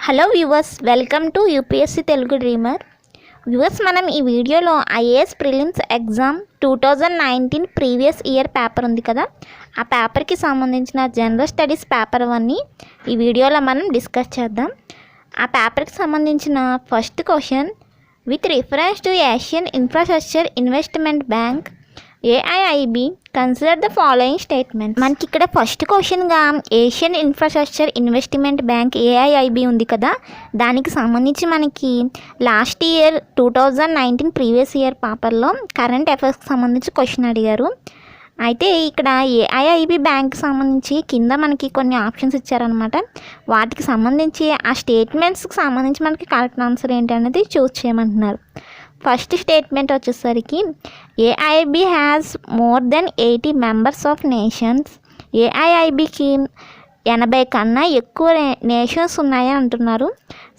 Hello viewers, welcome to UPSC Telugu dreamer. Viewers, మనం ఈ వీడియోలో IAS prelims exam 2019 previous year paper ఉంది కదా, ఆ పేపర్కి సంబంధించిన జనరల్ స్టడీస్ పేపర్ 1ని ఈ వీడియోలో మనం డిస్కస్ చేద్దాం. ఆ పేపర్కి సంబంధించిన first question, with reference to Asian infrastructure investment bank AIIB consider the following statement. మనకి ఇక్కడ ఫస్ట్ క్వశ్చన్గా Asian infrastructure investment bank AIIB ఉంది కదా, దానికి సంబంధించి మనకి లాస్ట్ ఇయర్ 2019 ప్రీవియస్ ఇయర్ పేపర్లో కరెంట్ అఫైర్స్కి సంబంధించి క్వశ్చన్ అడిగారు. అయితే ఇక్కడ AIIB బ్యాంక్కి సంబంధించి కింద మనకి కొన్ని ఆప్షన్స్ ఇచ్చారనమాట. వాటికి సంబంధించి ఆ స్టేట్మెంట్స్కి సంబంధించి మనకి కరెక్ట్ ఆన్సర్ ఏంటి అనేది చూస్ చేయమంటున్నారు. ఫస్ట్ స్టేట్మెంట్ వచ్చేసరికి AIIB has more than 80 members of nations. AIIBకి 80 కన్నా ఎక్కువ నేషన్స్ ఉన్నాయని అంటున్నారు.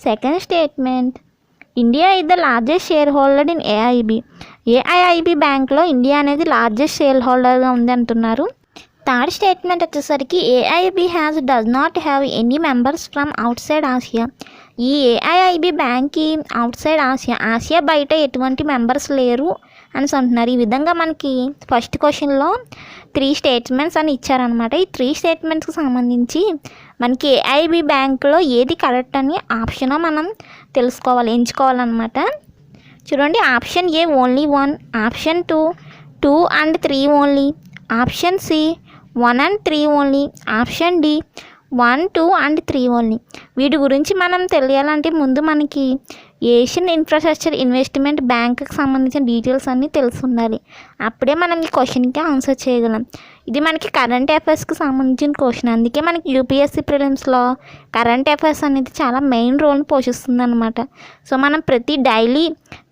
Second statement, India is the largest share holder in AIIB. AIIB బ్యాంక్లో ఇండియా అనేది లార్జెస్ట్ షేర్ హోల్డర్గా ఉంది అంటున్నారు. థర్డ్ స్టేట్మెంట్ వచ్చేసరికి AIIB does not have any members from outside Asia. ఈ AIIB బ్యాంక్కి అవుట్ సైడ్ ఆసియా బయట ఎటువంటి మెంబర్స్ లేరు అని అంటున్నారు. ఈ విధంగా మనకి ఫస్ట్ క్వశ్చన్లో 3 స్టేట్మెంట్స్ అని ఇచ్చారనమాట. ఈ 3 స్టేట్మెంట్స్కి సంబంధించి మనకి AIIB బ్యాంక్లో ఏది కరెక్ట్ అని ఆప్షన్ మనం ఎంచుకోవాలన్నమాట. చూడండి, option A only 1, option 2 and 3 only, option C 1 and 3 only, option D 1, 2 and 3 only. వీటి గురించి మనం తెలియాలంటే ముందు మనకి ఏషియన్ ఇన్ఫ్రాస్ట్రక్చర్ ఇన్వెస్ట్మెంట్ బ్యాంక్కి సంబంధించిన డీటెయిల్స్ అన్నీ తెలిసి ఉండాలి. అప్పుడే మనం ఈ క్వశ్చన్కి ఆన్సర్ చేయగలం. ఇది మనకి కరెంట్ అఫైర్స్కి సంబంధించిన క్వశ్చన్. అందుకే మనకి యూపీఎస్సీ ప్రిలిమ్స్లో కరెంట్ అఫైర్స్ అనేది చాలా మెయిన్ రోల్ని పోషిస్తుంది అనమాట. సో మనం ప్రతి డైలీ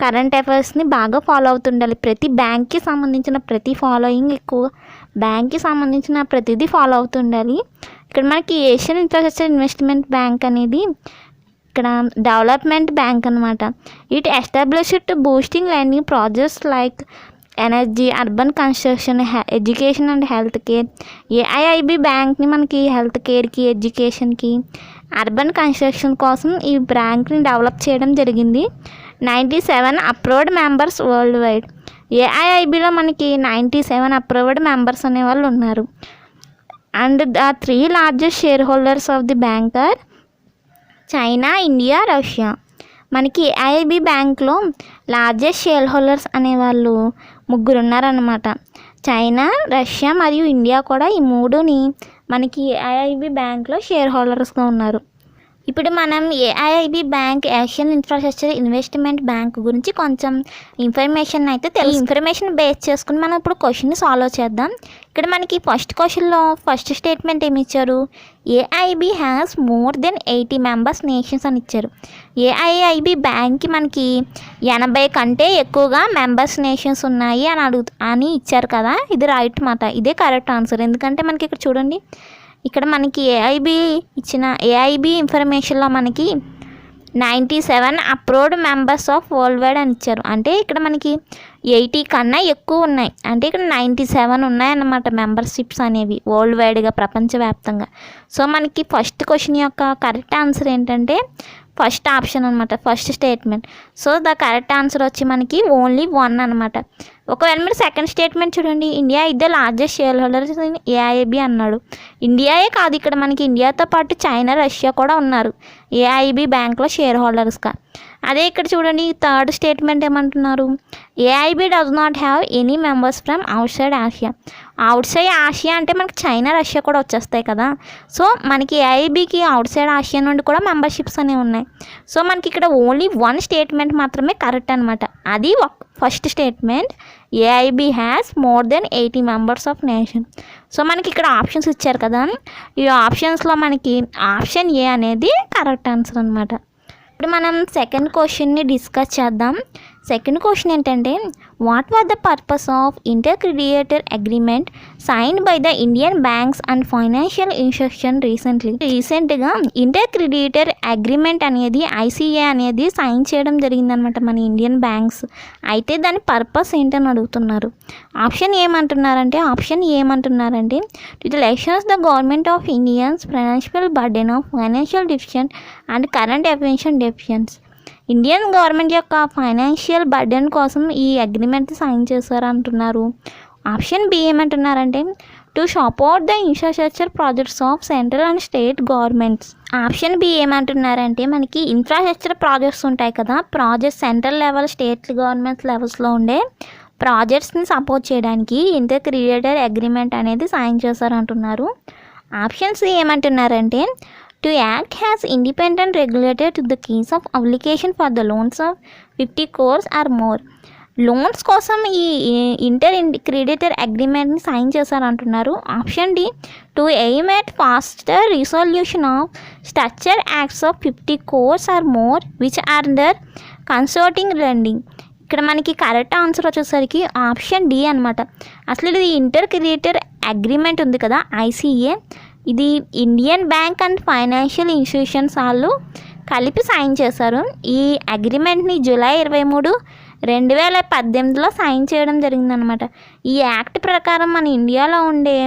కరెంట్ అఫైర్స్ని బాగా ఫాలో అవుతుండాలి. ప్రతి బ్యాంక్కి సంబంధించిన ప్రతి ఫాలోయింగ్ ఎక్కువ, బ్యాంక్కి సంబంధించిన ప్రతిదీ ఫాలో అవుతుండాలి. ఇక్కడ మనకి ఏషియన్ ఇన్ఫ్రాస్ట్రక్చర్ ఇన్వెస్ట్మెంట్ బ్యాంక్ అనేది ఇక్కడ డెవలప్మెంట్ బ్యాంక్ అనమాట. It established to boosting lending projects like energy, urban construction, education and health care. AIIB బ్యాంక్ని మనకి హెల్త్ కేర్కి, ఎడ్యుకేషన్కి, అర్బన్ కన్స్ట్రక్షన్ కోసం ఈ బ్యాంక్ని డెవలప్ చేయడం జరిగింది. 97 అప్రూవ్డ్ మెంబర్స్ వరల్డ్ వైడ్. AIIBలో మనకి 97 అప్రూవ్డ్ మెంబర్స్ అనేవాళ్ళు ఉన్నారు. And the 3 largest share holders of the bank or China, India, Russia. మనకి AIIB బ్యాంక్లో లార్జెస్ట్ షేర్ హోల్డర్స్ అనేవాళ్ళు 3 ఉన్నారనమాట. చైనా, రష్యా మరియు ఇండియా కూడా ఈ 3ని మనకి AIIB బ్యాంక్లో షేర్ హోల్డర్స్గా ఉన్నారు. ఇప్పుడు మనం AIIB bank, Asian infrastructure investment bank గురించి కొంచెం ఇన్ఫర్మేషన్ అయితే ఇన్ఫర్మేషన్ బేస్ చేసుకుని మనం ఇప్పుడు క్వశ్చన్ని సాల్వ్ చేద్దాం. ఇక్కడ మనకి ఫస్ట్ క్వశ్చన్లో ఫస్ట్ స్టేట్మెంట్ ఏమి ఇచ్చారు, AIIB has more than 80 members nations అని ఇచ్చారు. AIIB బ్యాంక్కి మనకి 80 కంటే ఎక్కువగా మెంబర్స్ నేషన్స్ ఉన్నాయి అని ఇచ్చారు కదా, ఇది రైట్ మాట. ఇదే కరెక్ట్ ఆన్సర్. ఎందుకంటే మనకి ఇక్కడ చూడండి, ఇక్కడ మనకి AIIB ఇన్ఫర్మేషన్లో మనకి 97 approved members of world wide అని ఇచ్చారు. అంటే ఇక్కడ మనకి 80 కన్నా ఎక్కువ ఉన్నాయి. అంటే ఇక్కడ 97 ఉన్నాయన్నమాట మెంబర్షిప్స్ అనేవి వరల్డ్ వైడ్గా, ప్రపంచవ్యాప్తంగా. సో మనకి ఫస్ట్ క్వశ్చన్ యొక్క కరెక్ట్ ఆన్సర్ ఏంటంటే ఫస్ట్ ఆప్షన్ అనమాట, first statement. So the correct answer వచ్చి మనకి ఓన్లీ 1 అనమాట. ఒకవేళ మీరు సెకండ్ స్టేట్మెంట్ చూడండి, India is the largest share holders in AIIB అన్నాడు. ఇండియాయే కాదు, ఇక్కడ మనకి ఇండియాతో పాటు చైనా, రష్యా కూడా ఉన్నారు AIIB బ్యాంక్లో షేర్ హోల్డర్స్గా. అదే ఇక్కడ చూడండి, థర్డ్ స్టేట్మెంట్ ఏమంటున్నారు, AIIB does not have any members from outside Asia. Out side Asia అంటే మనకి చైనా, రష్యా కూడా వచ్చేస్తాయి కదా. సో మనకి AIIBకి అవుట్ సైడ్ ఆసియా నుండి కూడా మెంబర్షిప్స్ అనేవి ఉన్నాయి. సో మనకి ఇక్కడ ఓన్లీ 1 స్టేట్మెంట్ మాత్రమే కరెక్ట్ అనమాట. అది first statement, AIIB has more than 80 members of nation. So మనకి ఇక్కడ ఆప్షన్స్ ఇచ్చారు కదా, ఈ ఆప్షన్స్లో మనకి ఆప్షన్ ఏ అనేది కరెక్ట్ ఆన్సర్ అనమాట. ఇప్పుడు మనం సెకండ్ క్వశ్చన్ని డిస్కస్ చేద్దాం. సెకండ్ క్వశ్చన్ ఏంటంటే what was the purpose of inter creditor agreement signed by the Indian banks and financial institution రీసెంట్గా ఇంటర్ క్రెడిటర్ అగ్రిమెంట్ అనేది ఐసీఏ అనేది సైన్ చేయడం జరిగిందనమాట మన ఇండియన్ బ్యాంక్స్. అయితే దాని పర్పస్ ఏంటని అడుగుతున్నారు. ఆప్షన్ ఏమంటున్నారంటే to lessen the government of Indians financial burden of financial deficient and current affairs deficiencies. Indian government యొక్క ఫైనాన్షియల్ బర్డెన్ కోసం ఈ అగ్రిమెంట్ సైన్ చేశారు అంటున్నారు. ఆప్షన్ బి ఏమంటున్నారంటే to support the infrastructure projects of central and state governments. Option B ఏమంటున్నారంటే మనకి infrastructure projects ఉంటాయి కదా, projects central level state government లెవెల్స్లో ఉండే ప్రాజెక్ట్స్ని సపోర్ట్ చేయడానికి ఇంటర్ క్రెడిటర్ అగ్రిమెంట్ అనేది సైన్ చేశారు అంటున్నారు. ఆప్షన్ సి ఏమంటున్నారంటే to act as independent regulator to the case of application for the loans of 50 crores or more. Loans కోసం ఈ ఇంటర్ క్రెడిటర్ అగ్రిమెంట్ని సైన్ చేశారంటున్నారు. Option D to aim at faster resolution of structure acts of 50 crores or more which are under consulting lending. ఇక్కడ మనకి correct answer వచ్చేసరికి option D అనమాట. అసలు ఇది ఇంటర్ క్రెడిటర్ అగ్రిమెంట్ ఉంది కదా ఐసీఏ, ఇది Indian bank and financial institutions వాళ్ళు కలిపి సైన్ చేశారు. ఈ అగ్రిమెంట్ని జూలై 23, 2018లో సైన్ చేయడం జరిగిందనమాట. ఈ యాక్ట్ ప్రకారం మన ఇండియాలో ఉండే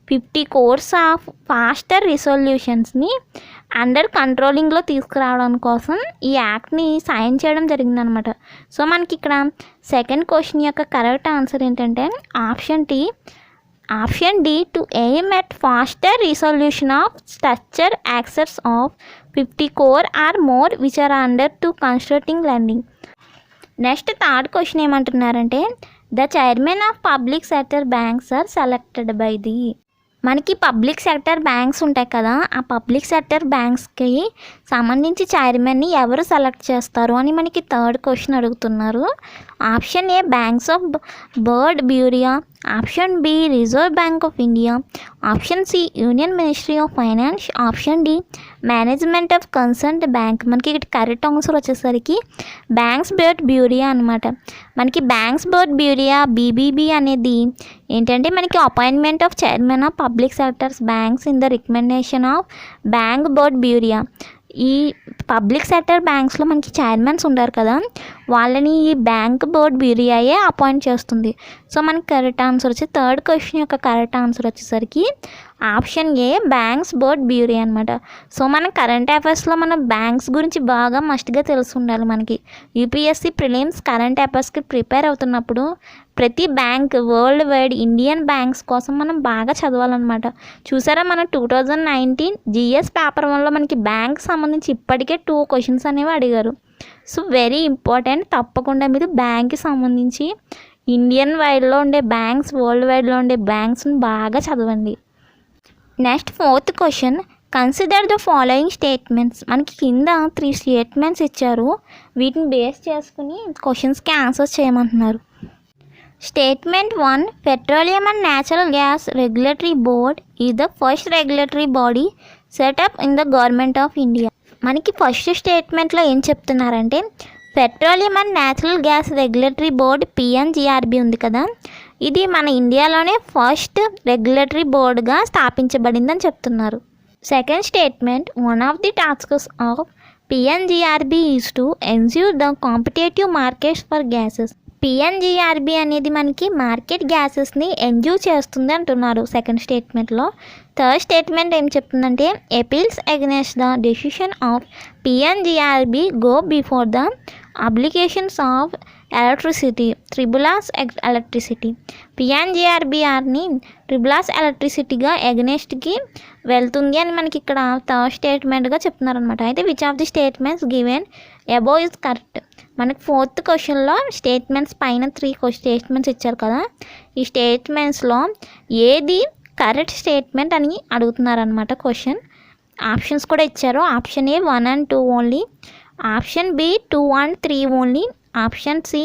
50 crores ఆఫ్ ఫాస్టర్ రిసొల్యూషన్స్ని అండర్ కంట్రోలింగ్లో తీసుకురావడం కోసం ఈ యాక్ట్ని సైన్ చేయడం జరిగిందనమాట. సో మనకి ఇక్కడ సెకండ్ క్వశ్చన్ యొక్క కరెక్ట్ ఆన్సర్ ఏంటంటే option D to aim at faster resolution of structure access of 50 crores or more which are under to constructing lending. Next third question ఏమంటున్నారంటే the chairman of public sector banks are selected by the. మనకి public sector banks ఉంటాయి కదా, ఆ public sector బ్యాంక్స్కి సంబంధించి చైర్మన్ని ఎవరు select చేస్తారు అని మనకి థర్డ్ క్వశ్చన్ అడుగుతున్నారు. Option A banks of board bureau, option B reserve bank of India, option C union ministry of finance, option D management of concerned bank. మనకి ఇక్కడ కరెక్ట్ ఆన్సర్ వచ్చేసరికి banks board bureau అనమాట. మనకి banks board bureau BBB అనేది ఏంటంటే మనకి appointment of chairman of public sectors banks in the recommendation of bank board bureau. ఈ public sector బ్యాంక్స్లో మనకి చైర్మన్స్ ఉంటారు కదా, వాళ్ళని ఈ బ్యాంక్ బోర్డ్ బ్యూరియాయే అపాయింట్ చేస్తుంది. సో మనకి కరెక్ట్ ఆన్సర్ వచ్చి థర్డ్ క్వశ్చన్ యొక్క కరెక్ట్ ఆన్సర్ వచ్చేసరికి ఆప్షన్ ఏ బ్యాంక్స్ బోర్డ్ బ్యూరియా అనమాట. సో మన కరెంట్ అఫైర్స్లో మన బ్యాంక్స్ గురించి బాగా మస్ట్గా తెలిసి ఉండాలి. మనకి యూపీఎస్సీ ప్రిలిమ్స్ కరెంట్ అఫైర్స్కి ప్రిపేర్ అవుతున్నప్పుడు ప్రతి bank world wide Indian banks కోసం మనం బాగా చదవాలన్నమాట. చూసారా మన 2019 జిఎస్ పేపర్ 1లో మనకి బ్యాంక్ సంబంధించి ఇప్పటికే 2 క్వశ్చన్స్ అనేవి అడిగారు. సో వెరీ ఇంపార్టెంట్, తప్పకుండా మీరు బ్యాంక్కి సంబంధించి ఇండియన్ వైడ్లో ఉండే బ్యాంక్స్, వరల్డ్ వైడ్లో ఉండే బ్యాంక్స్ని బాగా చదవండి. Next fourth question consider the following statements. మనకి కింద 3 స్టేట్మెంట్స్ ఇచ్చారు, వీటిని బేస్ చేసుకుని క్వశ్చన్స్కి ఆన్సర్స్ చేయమంటున్నారు. Statement 1 Petroleum and Natural Gas Regulatory Board is the first regulatory body set up in the Government of India. మనకి ఫస్ట్ స్టేట్మెంట్లో ఏం చెప్తున్నారంటే petroleum and natural gas regulatory board PNGRB ఉంది కదా, ఇది మన ఇండియాలోనే ఫస్ట్ రెగ్యులేటరీ బోర్డుగా స్థాపించబడిందని చెప్తున్నారు. Second statement one of the tasks of PNGRB is to ensure the competitive markets for gases. PNGRB అనేది మనకి మార్కెట్ గ్యాసెస్ని ఎంజాయ్ చేస్తుంది అంటున్నారు సెకండ్ స్టేట్మెంట్లో. థర్డ్ స్టేట్మెంట్ ఏం చెప్తుందంటే appeals against the decision of PNGRB go before the applications of electricity tribunals electricity. పిఎన్జిఆర్బిఆర్ని tribunals ఎలక్ట్రిసిటీగా ఎగనెస్ట్కి వెళ్తుంది అని మనకి ఇక్కడ థర్డ్ స్టేట్మెంట్గా చెప్తున్నారనమాట. అయితే which of the statements given above is correct. మనకి ఫోర్త్ క్వశ్చన్లో స్టేట్మెంట్స్ పైన 3 స్టేట్మెంట్స్ ఇచ్చారు కదా, ఈ స్టేట్మెంట్స్లో ఏది కరెక్ట్ స్టేట్మెంట్ అని అడుగుతున్నారనమాట క్వశ్చన్. ఆప్షన్స్ కూడా ఇచ్చారు. Option A 1 and 2 only, option B 2 and 3 only, option C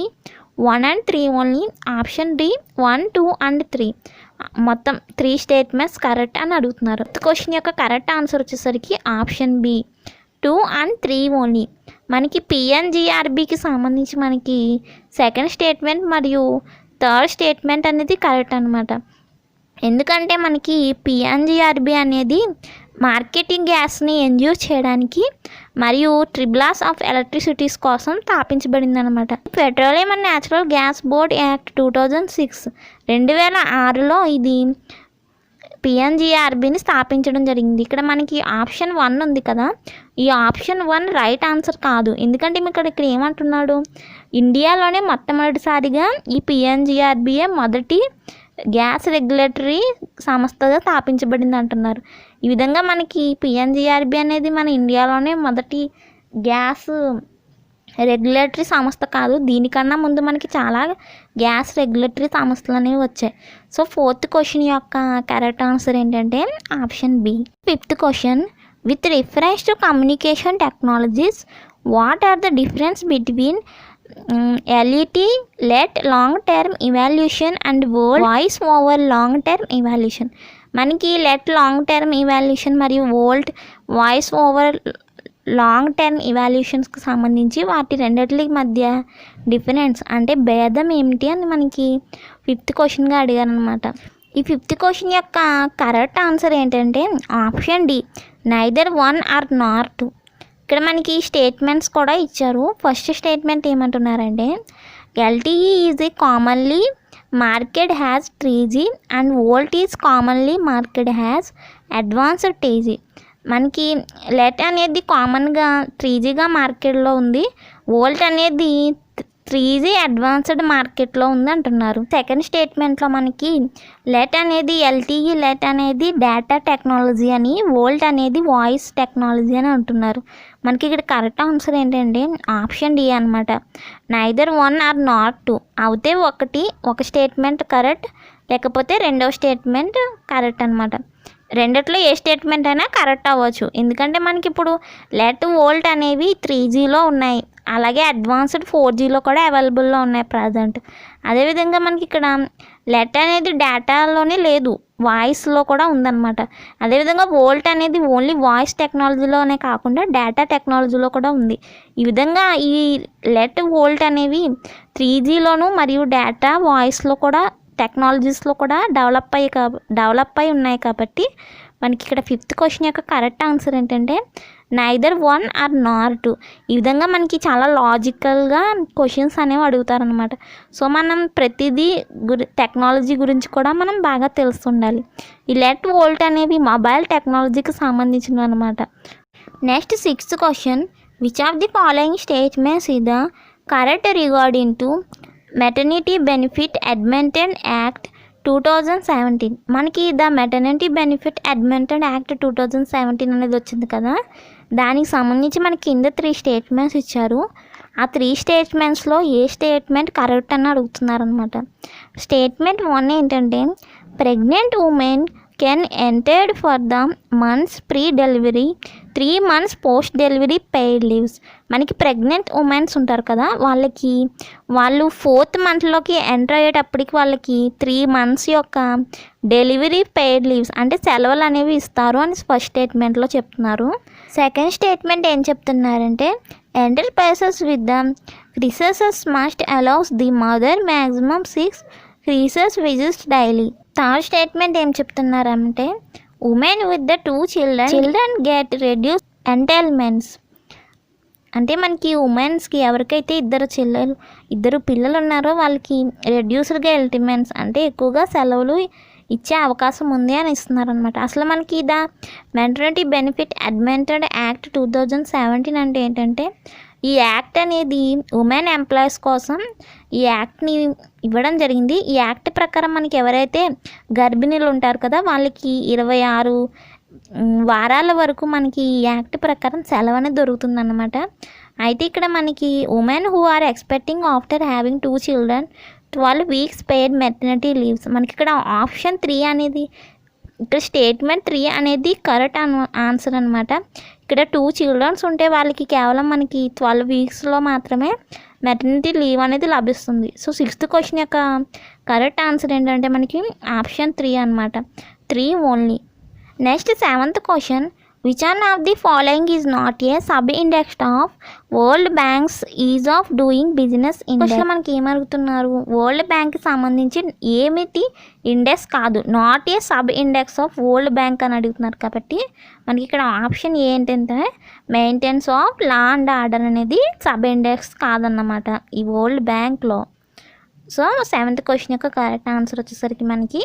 1 and 3 only, option D 1, 2 and 3. మొత్తం 3 స్టేట్మెంట్స్ కరెక్ట్ అని అడుగుతున్నారు. క్వశ్చన్ యొక్క కరెక్ట్ ఆన్సర్ వచ్చేసరికి ఆప్షన్ బి 2 and 3 ఓన్లీ. మనకి పిఎన్జిఆర్బికి సంబంధించి మనకి సెకండ్ స్టేట్మెంట్ మరియు థర్డ్ స్టేట్మెంట్ అనేది కరెక్ట్ అనమాట. ఎందుకంటే మనకి పిఎన్జిఆర్బి అనేది మార్కెటింగ్ గ్యాస్ని ఎంజూర్ చేయడానికి మరియు ట్రిబ్లాస్ ఆఫ్ ఎలక్ట్రిసిటీస్ కోసం స్థాపించబడింది అనమాట. Petroleum and natural gas board act 2006 2006లో ఇది పిఎన్జిఆర్బిని స్థాపించడం జరిగింది. ఇక్కడ మనకి ఆప్షన్ 1 ఉంది కదా, ఈ ఆప్షన్ 1 రైట్ ఆన్సర్ కాదు. ఎందుకంటే ఇక్కడ ఏమంటున్నాడు, ఇండియాలోనే మొట్టమొదటిసారిగా ఈ పిఎన్జిఆర్బిఏ మొదటి గ్యాస్ రెగ్యులేటరీ సంస్థగా స్థాపించబడింది అంటున్నారు. ఈ విధంగా మనకి పిఎన్జిఆర్బి అనేది మన ఇండియాలోనే మొదటి గ్యాస్ రెగ్యులేటరీ సంస్థ కాదు, దీనికన్నా ముందు మనకి చాలా గ్యాస్ రెగ్యులేటరీ సంస్థలు అనేవి వచ్చాయి. సో 4th క్వశ్చన్ యొక్క కరెక్ట్ ఆన్సర్ ఏంటంటే option B. 5th question, with reference to communication technologies what are the difference between LET let long term evolution and voice over long term evolution. మనకి let long term evolution మరియు VoLTE voice over long term ఇవాల్యూషన్స్కి సంబంధించి వాటి రెండిటి మధ్య difference అంటే భేదం ఏమిటి అని మనకి 5th క్వశ్చన్గా అడిగారు అనమాట. ఈ 5th క్వశ్చన్ యొక్క కరెక్ట్ ఆన్సర్ ఏంటంటే ఆప్షన్ డి, నైదర్ 1 ఆర్ నార్ 2. ఇక్కడ మనకి స్టేట్మెంట్స్ కూడా ఇచ్చారు. ఫస్ట్ స్టేట్మెంట్ ఏమంటున్నారంటే LTE is commonly market has 3G and volt is commonly market has advanced 2G. మనకి లెట్ అనేది కామన్గా 3Gగా మార్కెట్లో ఉంది, వోల్ట్ అనేది 3G అడ్వాన్స్డ్ మార్కెట్లో ఉంది అంటున్నారు. సెకండ్ స్టేట్మెంట్లో మనకి లెట్ అనేది LTE లెట్ అనేది డేటా టెక్నాలజీ అని, వోల్ట్ అనేది వాయిస్ టెక్నాలజీ అని అంటున్నారు. మనకి ఇక్కడ కరెక్ట్ ఆన్సర్ ఏంటంటే ఆప్షన్ డి అనమాట. నైదర్ 1 ఆర్ నాట్ 2 అవుతే ఒక స్టేట్మెంట్ కరెక్ట్, లేకపోతే రెండవ స్టేట్మెంట్ కరెక్ట్ అనమాట. రెండిట్లో ఏ స్టేట్మెంట్ అయినా కరెక్ట్ అవ్వచ్చు. ఎందుకంటే మనకి ఇప్పుడు లెట్ వోల్ట్ అనేవి 3Gలో ఉన్నాయి, అలాగే అడ్వాన్స్డ్ 4Gలో కూడా అవైలబుల్లో ఉన్నాయి ప్రజెంట్. అదేవిధంగా మనకి ఇక్కడ లెట్ అనేది డేటాలోనే లేదు, వాయిస్లో కూడా ఉందన్నమాట. అదేవిధంగా వోల్ట్ అనేది ఓన్లీ వాయిస్ టెక్నాలజీలోనే కాకుండా డేటా టెక్నాలజీలో కూడా ఉంది. ఈ విధంగా ఈ లెట్ వోల్ట్ అనేవి 3Gలోను మరియు డేటా వాయిస్లో కూడా టెక్నాలజీస్లో కూడా డెవలప్ అయి ఉన్నాయి. కాబట్టి మనకి ఇక్కడ 5th క్వశ్చన్ యొక్క కరెక్ట్ ఆన్సర్ ఏంటంటే నైదర్ 1 ఆర్ నార్ 2. ఈ విధంగా మనకి చాలా లాజికల్గా క్వశ్చన్స్ అనేవి అడుగుతారనమాట. సో మనం ప్రతిదీ టెక్నాలజీ గురించి కూడా మనం బాగా తెలుసుండాలి. ఈ లెట్ వోల్ట్ అనేవి మొబైల్ టెక్నాలజీకి సంబంధించినవి అనమాట. Next 6th question, which of the following statements is the correct regarding to maternity benefit amendment act 2017. మనకి the maternity benefit amendment act 2017 అనేది వచ్చింది కదా, దానికి సంబంధించి మనకి కింద 3 స్టేట్మెంట్స్ ఇచ్చారు. ఆ 3 స్టేట్మెంట్స్లో ఏ స్టేట్మెంట్ కరెక్ట్ అని అడుగుతున్నారనమాట. స్టేట్మెంట్ 1 ఏంటంటే pregnant women can entered for the months pre delivery 3 months post delivery paid leaves. మనకి ప్రెగ్నెంట్ ఉమెన్స్ ఉంటారు కదా, వాళ్ళు 4th మంత్లోకి ఎంటర్ అయ్యేటప్పటికి వాళ్ళకి 3 months యొక్క డెలివరీ పెయిడ్ లీవ్స్ అంటే సెలవులు అనేవి ఇస్తారు అని ఫస్ట్ స్టేట్మెంట్లో చెప్తున్నారు. సెకండ్ స్టేట్మెంట్ ఏం చెప్తున్నారంటే enterprises with the creches must allows the mother maximum 6 creches visits daily. Third statement ఏం చెప్తున్నారంటే women with the 2 children get reduce entitlements. అంటే మనకి ఉమెన్స్కి ఎవరికైతే ఇద్దరు పిల్లలు ఉన్నారో వాళ్ళకి రెడ్యూస్డ్గా ఎల్టిమెంట్స్ అంటే ఎక్కువగా సెలవులు ఇచ్చే అవకాశం ఉంది అని ఇస్తున్నారనమాట. అసలు మనకి the maternity benefit amendment act 2017 అంటే ఏంటంటే ఈ యాక్ట్ అనేది ఉమెన్ ఎంప్లాయీస్ కోసం ఈ యాక్ట్ని ఇవ్వడం జరిగింది. ఈ యాక్ట్ ప్రకారం మనకి ఎవరైతే గర్భిణీలు ఉంటారు కదా వాళ్ళకి 26 వారాల వరకు మనకి ఈ యాక్ట్ ప్రకారం సెలవు అనేది దొరుకుతుందన్నమాట. అయితే ఇక్కడ మనకి women who are expecting after having 2 children 12 weeks paid maternity leaves. మనకి ఇక్కడ ఆప్షన్ 3 అనేది ఇక్కడ స్టేట్మెంట్ 3 అనేది కరెక్ట్ ఆన్సర్ అనమాట. ఇక్కడ 2 children ఉంటే వాళ్ళకి కేవలం మనకి 12 weeksలో మాత్రమే మెటర్నిటీ లీవ్ అనేది లభిస్తుంది. సో 6th క్వశ్చన్ యొక్క కరెక్ట్ ఆన్సర్ ఏంటంటే మనకి ఆప్షన్ 3 అనమాట, 3 only. Next 7th question, which one of the following is not a sub index of world banks is of doing business index. మనకి ఏమడుగుతున్నారు, వరల్డ్ బ్యాంక్కి సంబంధించి ఏమిటి ఇండెక్స్ కాదు, not a sub index of world bank అని అడుగుతున్నారు. కాబట్టి మనకి ఇక్కడ ఆప్షన్ ఏంటంటే maintenance of law and order అనేది సబ్ ఇండెక్స్ కాదన్నమాట ఈ వరల్డ్ బ్యాంక్లో. సో 7th క్వశ్చన్ యొక్క కరెక్ట్ ఆన్సర్ వచ్చేసరికి మనకి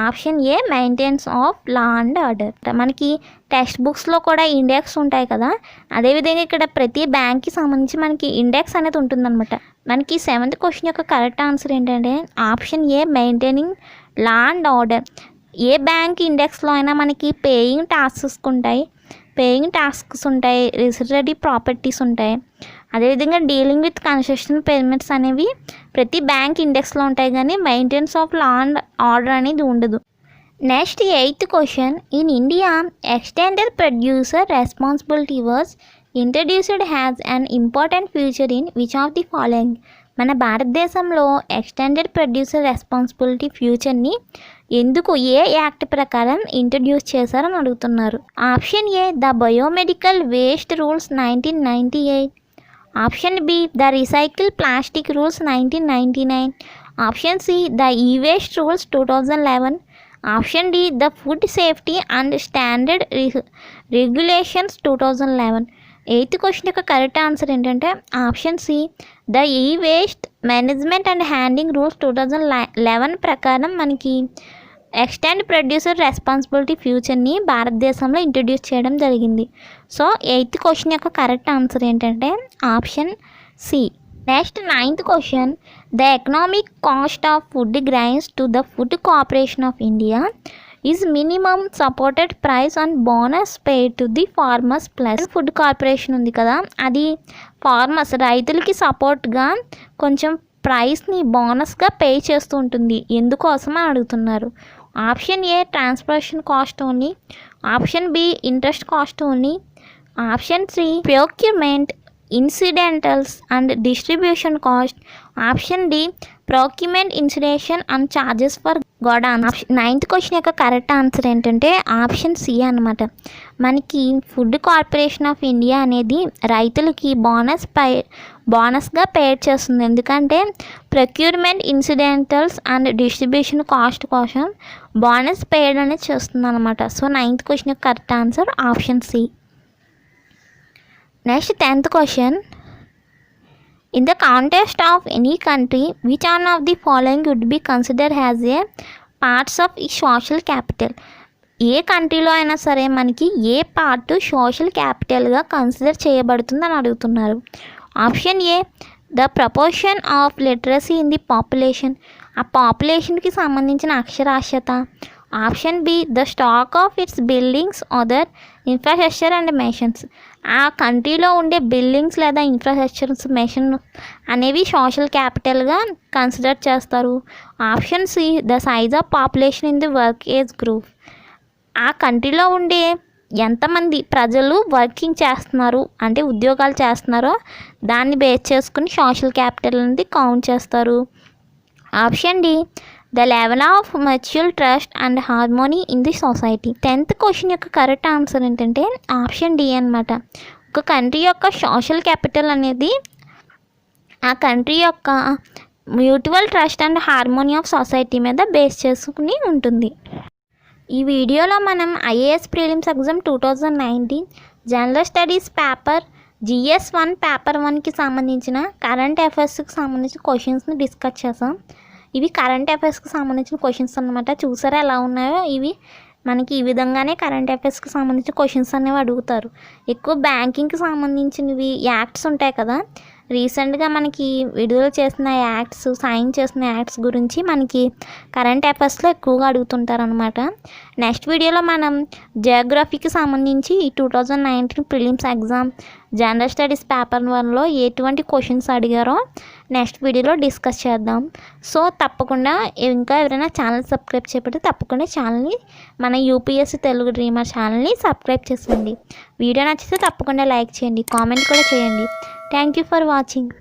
option A maintenance of law and order. మనకి టెక్స్ట్ బుక్స్లో కూడా ఇండెక్స్ ఉంటాయి కదా, అదేవిధంగా ఇక్కడ ప్రతి బ్యాంక్కి సంబంధించి మనకి ఇండెక్స్ అనేది ఉంటుందన్నమాట. మనకి 7th క్వశ్చన్ యొక్క కరెక్ట్ ఆన్సర్ ఏంటంటే option A maintaining law and order. ఏ బ్యాంక్ ఇండెక్స్లో అయినా మనకి పేయింగ్ టాస్క్స్ ఉంటాయి, రిజిస్టర్డ్ ప్రాపర్టీస్ ఉంటాయి, అదేవిధంగా డీలింగ్ విత్ కన్సెషన్ పేమెంట్స్ అనేవి ప్రతి బ్యాంక్ ఇండెక్స్లో ఉంటాయి, కానీ maintenance of law and order అనేది ఉండదు. Next 8th question, in India extended producer responsibility was introduced has an important future in which of the following. మన భారతదేశంలో ఎక్స్టెండెడ్ ప్రొడ్యూసర్ రెస్పాన్సిబిలిటీ ఫ్యూచర్ని ఎందుకు ఏ act ప్రకారం ఇంట్రడ్యూస్ చేశారని అడుగుతున్నారు. Option A the biomedical waste rules 1998, option B the recycle plastic rules 1999, option C the e-waste rules 2011, option D the food safety and standard regulations 2011. 8th question యొక్క correct answer ఏంటంటే option C the e-waste management and handing rules 2011 ప్రకారం మనకి extend producer responsibility ఫ్యూచర్ని భారతదేశంలో introduce చేయడం జరిగింది. So 8th question యొక్క correct answer ఏంటంటే option C. Next 9th question, the economic cost of food grains to the food corporation of India is minimum supported price and bonus paid to the farmers plus. Food corporation ఉంది కదా, అది farmers రైతులకి సపోర్ట్గా కొంచెం ప్రైస్ని బోనస్గా pay చేస్తూ ఉంటుంది. ఎందుకోసం అని అడుగుతున్నారు. Option A transportation cost only, option B interest cost only, option C procurement incidentals and distribution cost, option D procurement incidentation and charges for godown. 9th question యొక్క కరెక్ట్ ఆన్సర్ ఏంటంటే ఆప్షన్ సి అనమాట. మనకి food corporation of India అనేది రైతులకి బోనస్గా paid చేస్తుంది. ఎందుకంటే procurement incidentals and distribution cost కోసం bonus paid అనేది చేస్తుంది అనమాట. సో 9th క్వశ్చన్ యొక్క correct answer option C. Next 10th question, in the context of any country which one of the following would be considered as a parts of social capital. ఏ కంట్రీలో అయినా సరే మనకి ఏ part social క్యాపిటల్గా consider చేయబడుతుందని అడుగుతున్నారు. Option A the proportion of literacy in the population, ఆ పాపులేషన్కి సంబంధించిన అక్షరాస్యత. Option B the stock of it's buildings other infrastructure and machines, ఆ కంట్రీలో ఉండే బిల్డింగ్స్ లేదా ఇన్ఫ్రాస్ట్రక్చర్స్ మెషిన్ అనేవి సోషల్ క్యాపిటల్గా కన్సిడర్ చేస్తారు. Option C the size of population in the work age group, ఆ కంట్రీలో ఉండే ఎంతమంది ప్రజలు వర్కింగ్ చేస్తున్నారు అంటే ఉద్యోగాలు చేస్తున్నారో దాన్ని బేస్ చేసుకుని సోషల్ క్యాపిటల్ అనేది కౌంట్ చేస్తారు. Option D the level of mutual trust and harmony in the society. 10th question యొక్క కరెక్ట్ ఆన్సర్ ఏంటంటే ఆప్షన్ డి అనమాట. ఒక కంట్రీ యొక్క సోషల్ క్యాపిటల్ అనేది ఆ కంట్రీ యొక్క mutual trust and harmony of society మీద బేస్ చేసుకుని ఉంటుంది. ఈ వీడియోలో మనం IAS prelims exam 2019 general studies paper GS1 paper 1కి సంబంధించిన కరెంట్ అఫైర్స్కి సంబంధించిన క్వశ్చన్స్ని డిస్కస్ చేసాం. ఇవి కరెంట్ అఫైర్స్కి సంబంధించిన క్వశ్చన్స్ అన్నమాట. చూసారా ఎలా ఉన్నాయో. ఇవి మనకి ఈ విధంగానే కరెంట్ అఫైర్స్కి సంబంధించిన క్వశ్చన్స్ అనేవి అడుగుతారు. ఎక్కువ బ్యాంకింగ్కి సంబంధించినవి యాక్ట్స్ ఉంటాయి కదా, రీసెంట్గా మనకి విడుదల చేసిన యాక్ట్స్, సైన్ చేసిన యాక్ట్స్ గురించి మనకి కరెంట్ అఫైర్స్లో ఎక్కువగా అడుగుతుంటారు అనమాట. నెక్స్ట్ వీడియోలో మనం జియోగ్రఫీకి సంబంధించి ఈ 2019 prelims exam general studies paper 1లో ఎటువంటి క్వశ్చన్స్ అడిగారో నెక్స్ట్ వీడియోలో డిస్కస్ చేద్దాం. సో తప్పకుండా ఇంకా ఎవరైనా ఛానల్ సబ్స్క్రైబ్ చేయకపోతే తప్పకుండా ఛానల్ని మన యూపీఎస్సీ తెలుగు డ్రీమర్ ఛానల్ని సబ్స్క్రైబ్ చేయండి. వీడియో నచ్చితే తప్పకుండా లైక్ చేయండి, కామెంట్ కూడా చేయండి. Thank you for watching.